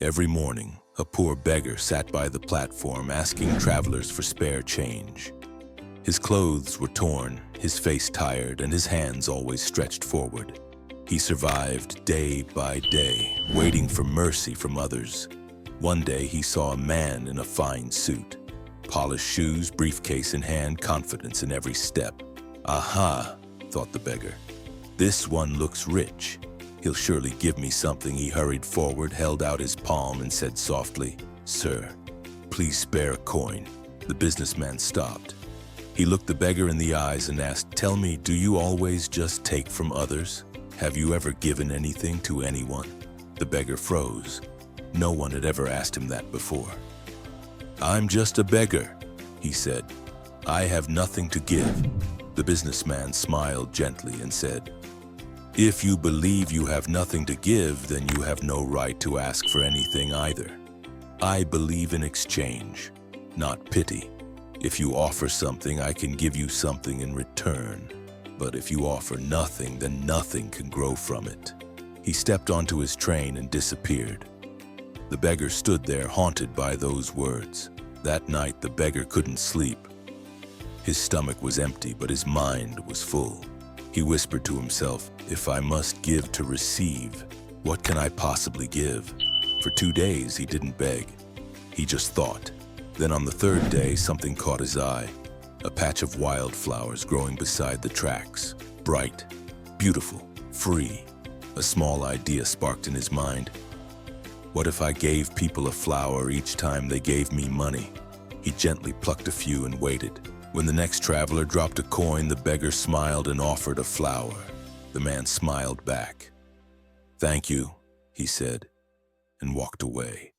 Every morning, a poor beggar sat by the platform asking travelers for spare change. His clothes were torn, his face tired, and his hands always stretched forward. He survived day by day, waiting for mercy from others. One day he saw a man in a fine suit. Polished shoes, briefcase in hand, confidence in every step. Aha, thought the beggar. This one looks rich. He'll surely give me something. He hurried forward, held out his palm, and said softly, "Sir, please spare a coin." The businessman stopped. He looked the beggar in the eyes and asked, "Tell me, do you always just take from others? Have you ever given anything to anyone?" The beggar froze. No one had ever asked him that before. "I'm just a beggar," he said. "I have nothing to give." The businessman smiled gently and said, "If you believe you have nothing to give, then you have no right to ask for anything either. I believe in exchange, not pity. If you offer something, I can give you something in return. But if you offer nothing, then nothing can grow from it." He stepped onto his train and disappeared. The beggar stood there, haunted by those words. That night, the beggar couldn't sleep. His stomach was empty, but his mind was full. He whispered to himself, "If I must give to receive, what can I possibly give?" For 2 days, he didn't beg. He just thought. Then on the third day, something caught his eye. A patch of wildflowers growing beside the tracks. Bright, beautiful, free. A small idea sparked in his mind. What if I gave people a flower each time they gave me money? He gently plucked a few and waited. When the next traveler dropped a coin, the beggar smiled and offered a flower. The man smiled back. "Thank you," he said, and walked away,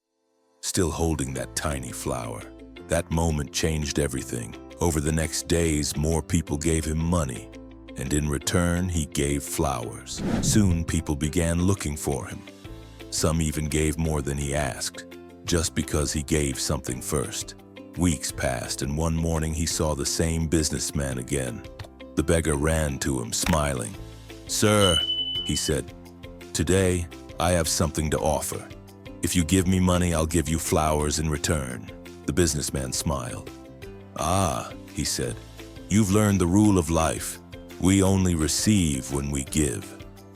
still holding that tiny flower. That moment changed everything. Over the next days, more people gave him money, and in return, he gave flowers. Soon, people began looking for him. Some even gave more than he asked, just because he gave something first. Weeks passed, and one morning he saw the same businessman again. The beggar ran to him, smiling. "Sir," he said, "today I have something to offer. If you give me money, I'll give you flowers in return." The businessman smiled. "Ah," he said, "you've learned the rule of life. We only receive when we give.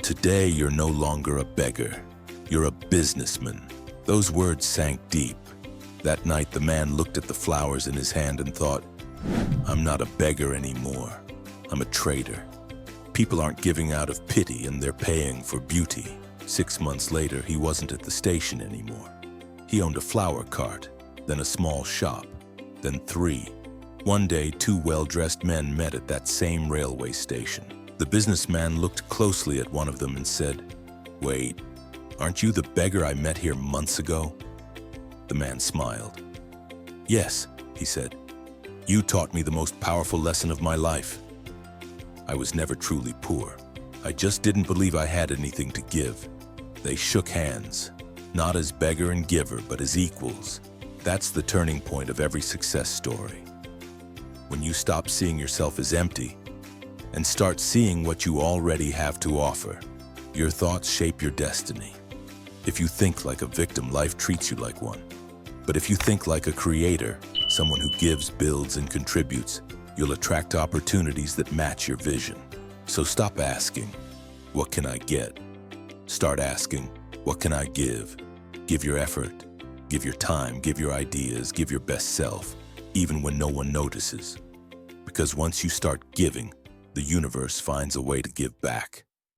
Today you're no longer a beggar. You're a businessman." Those words sank deep. That night, the man looked at the flowers in his hand and thought, "I'm not a beggar anymore. I'm a trader. People aren't giving out of pity, and they're paying for beauty." 6 months later, he wasn't at the station anymore. He owned a flower cart, then a small shop, then 3. One day, 2 well-dressed men met at that same railway station. The businessman looked closely at one of them and said, "Wait, aren't you the beggar I met here months ago?" The man smiled. "Yes," he said. "You taught me the most powerful lesson of my life. I was never truly poor. I just didn't believe I had anything to give." They shook hands, not as beggar and giver, but as equals. That's the turning point of every success story. When you stop seeing yourself as empty and start seeing what you already have to offer, your thoughts shape your destiny. If you think like a victim, life treats you like one. But if you think like a creator, someone who gives, builds, and contributes, you'll attract opportunities that match your vision. So stop asking, "What can I get?" Start asking, "What can I give?" Give your effort, give your time, give your ideas, give your best self, even when no one notices. Because once you start giving, the universe finds a way to give back.